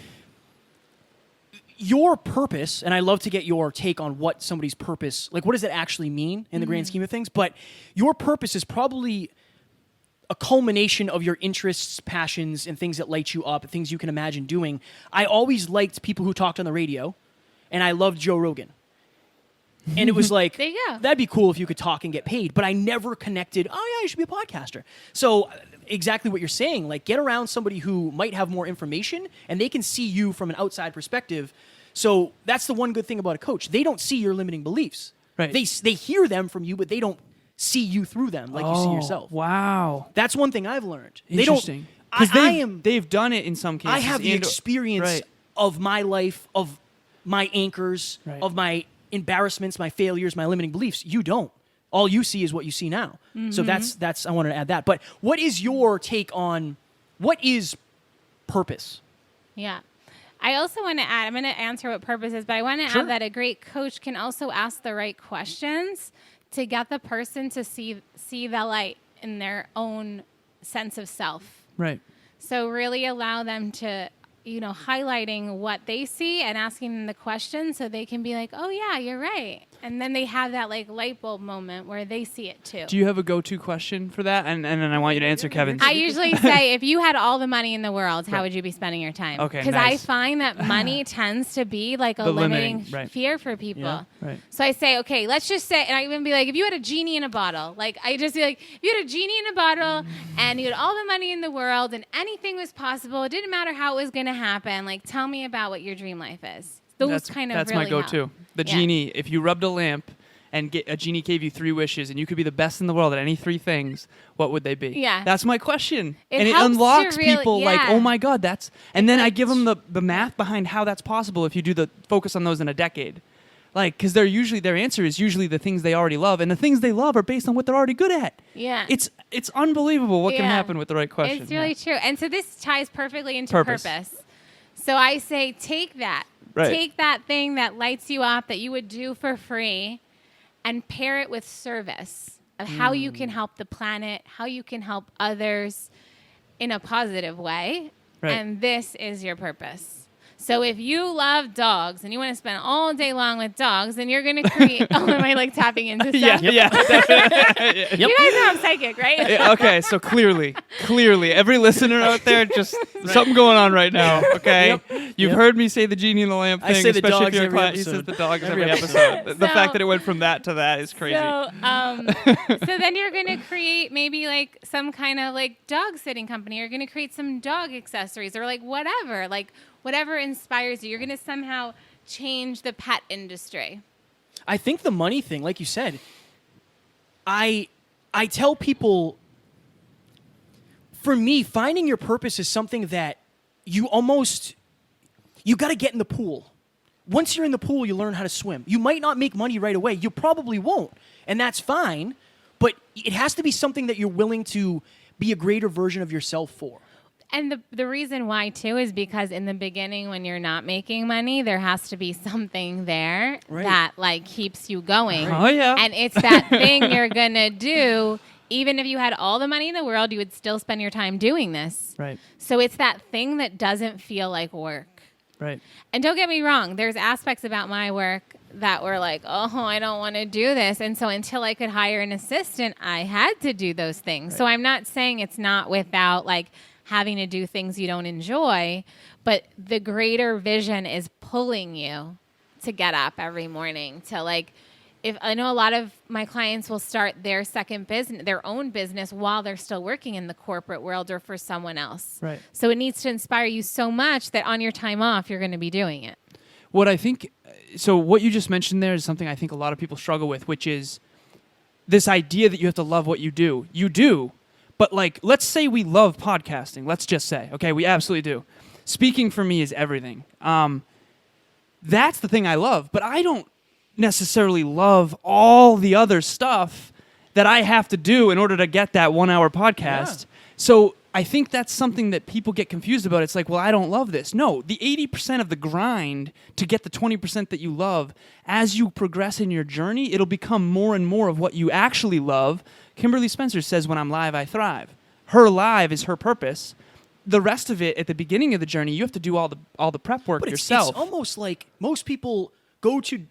your purpose, and I love to get your take on what somebody's purpose, like what does it actually mean in the grand scheme of things, but your purpose is probably a culmination of your interests, passions, and things that light you up, things you can imagine doing. I always liked people who talked on the radio, and I loved Joe Rogan. And it was like, There you go. that'd be cool if you could talk and get paid, but I never connected, oh yeah, you should be a podcaster. So exactly what you're saying, like get around somebody who might have more information and they can see you from an outside perspective. So that's the one good thing about a coach. They don't see your limiting beliefs. Right. They hear them from you, but they don't see you through them like you see yourself. Wow. That's one thing I've learned. Interesting. They don't, Because they've done it in some cases. I have the experience Right. of my life, of my anchors, Right. of my embarrassments, my failures, my limiting beliefs. You don't. All you see is what you see now. So that's I wanted to add that. But what is your take on what is purpose? Yeah. I also want to add, I'm going to answer what purpose is, but I want to Sure. add that a great coach can also ask the right questions to get the person to see the light in their own sense of self. Right. So really allow them to, highlighting what they see and asking them the question so they can be like, oh yeah, you're right. And then they have that like light bulb moment where they see it too. Do you have a go-to question for that? And then I want you to answer Kevin's. I usually say, if you had all the money in the world, how would you be spending your time? Okay, Because nice. I find that money tends to be like a The limiting limiting, right. fear for people. Yeah. Right. So I say, okay, let's just say, and I even be like, if you had a genie in a bottle, like I just be like, if you had a genie in a bottle and you had all the money in the world and anything was possible, it didn't matter how it was going to happen, like tell me about what your dream life is. Those That's kind of that's really my go-to. help. The Yeah. genie. If you rubbed a lamp and a genie gave you 3 wishes and you could be the best in the world at any 3 things, what would they be? Yeah. That's my question. It and it helps to unlocks really- people like, yeah. oh my God, that's... And then I like- give them the math behind how that's possible if you do the focus on those in a decade. Like, because their answer is usually the things they already love, and the things they love are based on what they're already good at. Yeah. It's unbelievable what can Yeah. happen with the right question. It's really true. And so this ties perfectly into Purpose. purpose. So I say, take that. Right. Take that thing that lights you up that you would do for free and pair it with service of how you can help the planet, how you can help others in a positive way. Right. And this is your purpose. So if you love dogs and you want to spend all day long with dogs, then you're going to create... oh, am I like tapping into stuff? Yeah, yeah. You guys know I'm psychic, right? Yeah, okay, so clearly, every listener out there, just something going on right now. Okay, you've heard me say the genie in the lamp I thing, say the especially if dogs you're a every client. He says episode. the dogs Every every episode. episode. The So- fact that it went from that to that is crazy. So, so then you're going to create maybe like some kind of like dog sitting company. You're going to create some dog accessories or like whatever inspires you. You're going to somehow change the pet industry. I think the money thing, like you said, I tell people, for me, finding your purpose is something that you got to get in the pool. Once you're in the pool, you learn how to swim. You might not make money right away. You probably won't, and that's fine, but it has to be something that you're willing to be a greater version of yourself for. And the reason why, too, is because in the beginning when you're not making money, there has to be something there that, like, keeps you going. Oh, yeah. And it's that thing you're going to do. Even if you had all the money in the world, you would still spend your time doing this. Right. So it's that thing that doesn't feel like work. Right. And don't get me wrong, there's aspects about my work that were like, oh, I don't want to do this. And so until I could hire an assistant, I had to do those things. Right. So I'm not saying it's not without, like, having to do things you don't enjoy, but the greater vision is pulling you to get up every morning to, like, if I know a lot of my clients will start their second business, their own business, while they're still working in the corporate world or for someone else. Right. So it needs to inspire you so much that on your time off, you're going to be doing it. What I think, so what you just mentioned there is something I think a lot of people struggle with, which is this idea that you have to love what you do. You do, but, like, let's say we love podcasting. Let's just say, okay, we absolutely do. Speaking for me is everything. That's the thing I love, but I don't necessarily love all the other stuff that I have to do in order to get that 1 hour podcast. Yeah. So I think that's something that people get confused about. It's like, well, I don't love this. No, the 80% of the grind to get the 20% that you love, as you progress in your journey, it'll become more and more of what you actually love. Kimberly Spencer says, when I'm live, I thrive. Her live is her purpose. The rest of it, at the beginning of the journey, you have to do all the prep work yourself. It's almost like most people go to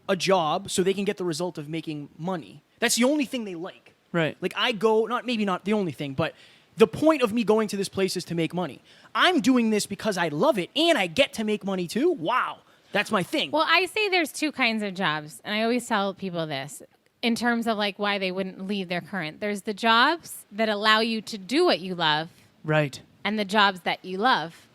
a job so they can get the result of making money. That's the only thing they like. Right. Like, I go, maybe not the only thing, but the point of me going to this place is to make money. I'm doing this because I love it and I get to make money too. Wow. That's my thing. Well, I say there's two kinds of jobs, and I always tell people this in terms of, like, why they wouldn't leave their current. There's the jobs that allow you to do what you love. Right. And the jobs that you love.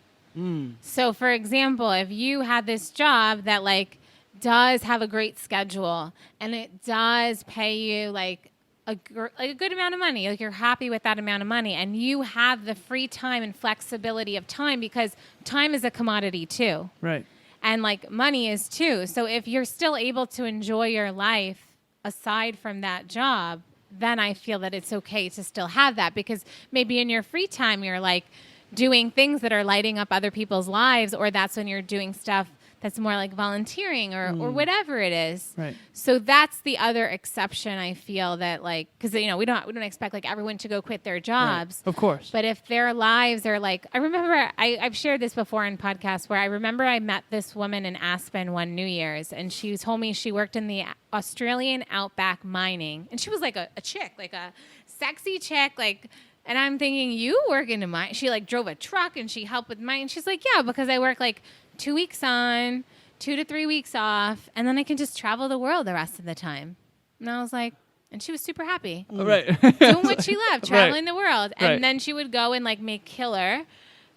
So, for example, if you had this job that, like, does have a great schedule and it does pay you, like, a good amount of money, like, you're happy with that amount of money, and you have the free time and flexibility of time, because time is a commodity too. Right. And, like, money is too. So if you're still able to enjoy your life aside from that job, then I feel that it's okay to still have that, because maybe in your free time you're, like, doing things that are lighting up other people's lives, or that's when you're doing stuff that's more like volunteering or whatever it is. Right. So that's the other exception, I feel, that, like, because, you know, we don't expect, like, everyone to go quit their jobs. Right. Of course. But if their lives are, like, I remember I've shared this before in podcasts where I remember I met this woman in Aspen one New Year's, and she told me she worked in the Australian outback mining, and she was like a chick, like a sexy chick, like. And I'm thinking, you work in a mine? She, like, drove a truck and she helped with mine. She's like, yeah, because I work, like, 2 weeks on, 2 to 3 weeks off, and then I can just travel the world the rest of the time. And I was like, and she was super happy. Right. Doing what she loved, traveling the world. And Right. then she would go and, like, make killer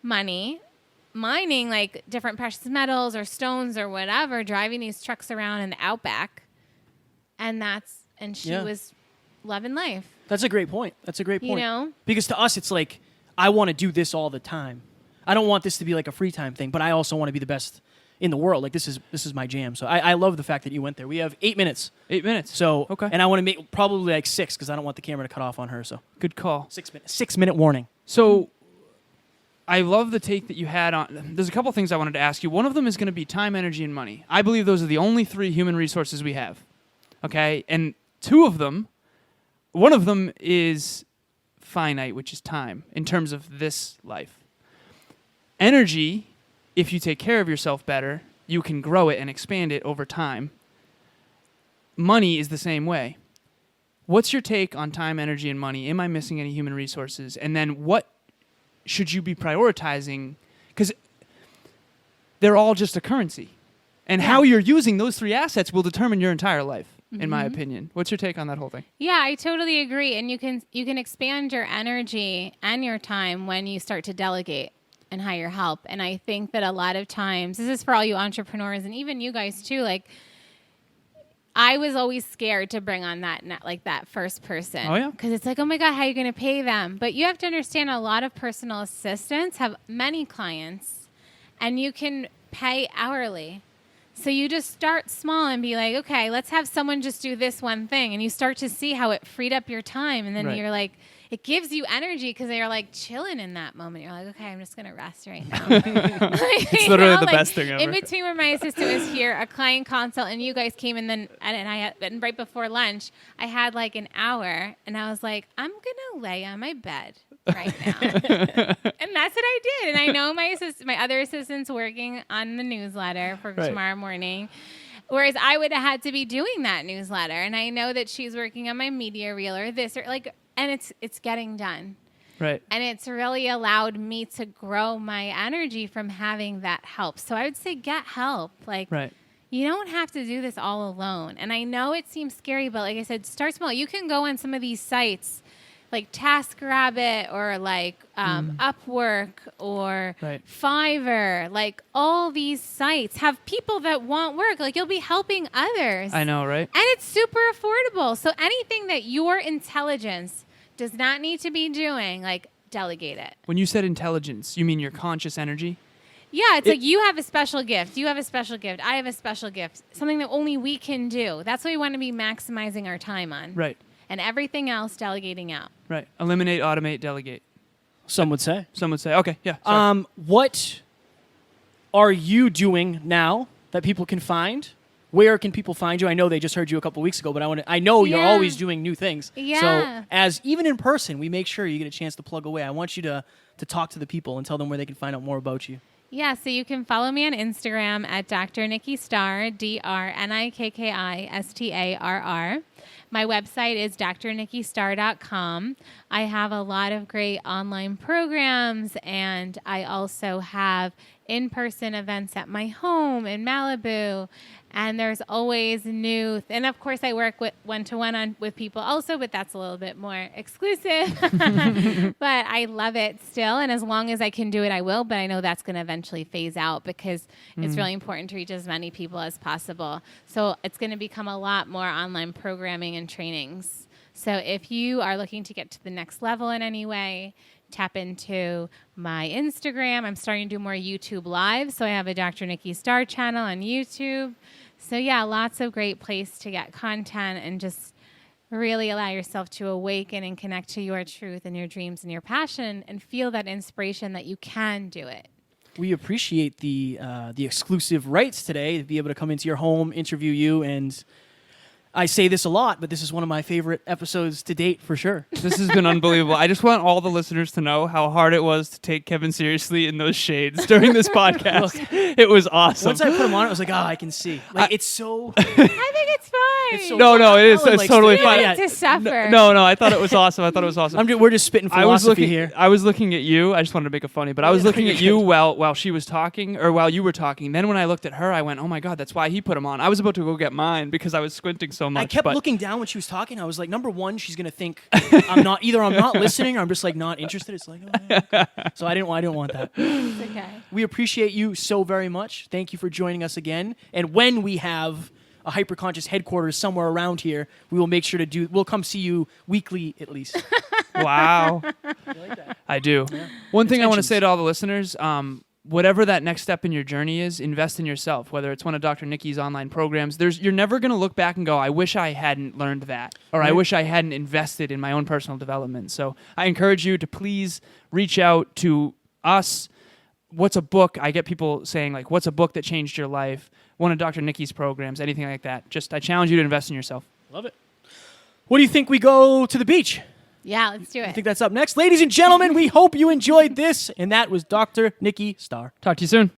money, mining, like, different precious metals or stones or whatever, driving these trucks around in the outback. And she was loving life. That's a great point. You know? Because to us, it's like, I want to do this all the time. I don't want this to be like a free time thing, but I also want to be the best in the world. Like, this is my jam. So I love the fact that you went there. We have 8 minutes. 8 minutes. So, okay. And I want to make probably like 6, because I don't want the camera to cut off on her. So Good call. 6 minutes. 6-minute warning. So I love the take that you had on. There's a couple things I wanted to ask you. One of them is going to be time, energy, and money. I believe those are the only 3 human resources we have. Okay? And 2 of them, one of them is finite, which is time, in terms of this life. Energy, if you take care of yourself better, you can grow it and expand it over time. Money is the same way. What's your take on time, energy, and money? Am I missing any human resources? And then what should you be prioritizing? Because they're all just a currency. And how you're using those 3 assets will determine your entire life, in my opinion. What's your take on that whole thing? Yeah, I totally agree. And you can expand your energy and your time when you start to delegate and hire help. And I think that a lot of times, this is for all you entrepreneurs and even you guys too, like, I was always scared to bring on that first person. Oh, yeah? Because it's like, oh my God, how are you going to pay them? But you have to understand, a lot of personal assistants have many clients, and you can pay hourly. So you just start small and be like, okay, let's have someone just do this one thing. And you start to see how it freed up your time. And then Right. you're like, it gives you energy because they're like chilling in that moment. You're like, okay, I'm just going to rest right now. It's literally the best thing ever. In between when my assistant was here, a client consult, and you guys came, and then and right before lunch, I had like an hour, and I was like, I'm going to lay on my bed right now. And that's what I did. And I know my other assistant's working on the newsletter for Right. tomorrow morning. Whereas I would have had to be doing that newsletter. And I know that she's working on my media reel or this or like, and it's getting done. Right. And it's really allowed me to grow my energy from having that help. So I would say get help. Like, Right. you don't have to do this all alone. And I know it seems scary, but like I said, start small. You can go on some of these sites like TaskRabbit or like Upwork or Right. Fiverr. Like all these sites have people that want work. Like you'll be helping others. I know, right? And it's super affordable. So anything that your intelligence does not need to be doing, like delegate it. When you said intelligence, you mean your conscious energy? Yeah, it's like you have a special gift. You have a special gift. I have a special gift. Something that only we can do. That's what we want to be maximizing our time on. Right. And everything else delegating out. Right. Eliminate, automate, delegate. Some would say. Some would say, okay, yeah. Sorry. What are you doing now that people can find? Where can people find you? I know they just heard you a couple weeks ago, but I know you're Yeah. always doing new things. Yeah. So as even in person, we make sure you get a chance to plug away. I want you to talk to the people and tell them where they can find out more about you. Yeah, so you can follow me on Instagram at Dr. Nikki Starr, DrNikkistarr. My website is drnikkistarr.com. I have a lot of great online programs, and I also have in-person events at my home in Malibu. And there's always new, and of course I work with one-to-one with people also, but that's a little bit more exclusive. But I love it still, and as long as I can do it, I will. But I know that's going to eventually phase out because it's really important to reach as many people as possible. So it's going to become a lot more online programming and trainings. So if you are looking to get to the next level in any way, tap into my Instagram. I'm starting to do more YouTube live. So I have a Dr. Nikki Starr channel on YouTube. So yeah, lots of great place to get content and just really allow yourself to awaken and connect to your truth and your dreams and your passion and feel that inspiration that you can do it. We appreciate the exclusive rights today to be able to come into your home, interview you, and I say this a lot, but this is one of my favorite episodes to date for sure. This has been unbelievable. I just want all the listeners to know how hard it was to take Kevin seriously in those shades during this podcast. It was awesome. Once I put him on, I was like, I can see. Like it's so. I think it's fine. It's so No, it is. Ellen It's likes totally to- fine. yeah, to suffer. No, I thought it was awesome. we're just spitting philosophy here. I was looking at you. I just wanted to make it funny, but I was looking at you while she was talking, or while you were talking. Then when I looked at her, I went, "Oh my God, that's why he put him on." I was about to go get mine because I was squinting so much. I kept but looking down when she was talking. I was like, number one, she's gonna think I'm not listening or I'm just like not interested. It's like, oh, yeah. So I didn't want that. It's okay. We appreciate you so very much. Thank you for joining us again. And when we have a hyperconscious headquarters somewhere around here, we will make sure we'll come see you weekly at least. Wow, You like that? I do. One thing I want to Intentions. say to all the listeners. Whatever that next step in your journey is, invest in yourself, whether it's one of Dr. Nikki's online programs. You're never going to look back and go, I wish I hadn't learned that, or I wish I hadn't invested in my own personal development. So I encourage you to please reach out to us. What's a book? I get people saying, like, what's a book that changed your life? One of Dr. Nikki's programs, anything like that. I challenge you to invest in yourself. Love it. What do you think we go to the beach? Yeah, let's do I it. think that's up next. Ladies and gentlemen, we hope you enjoyed this. And that was Dr. Nikki Starr. Talk to you soon.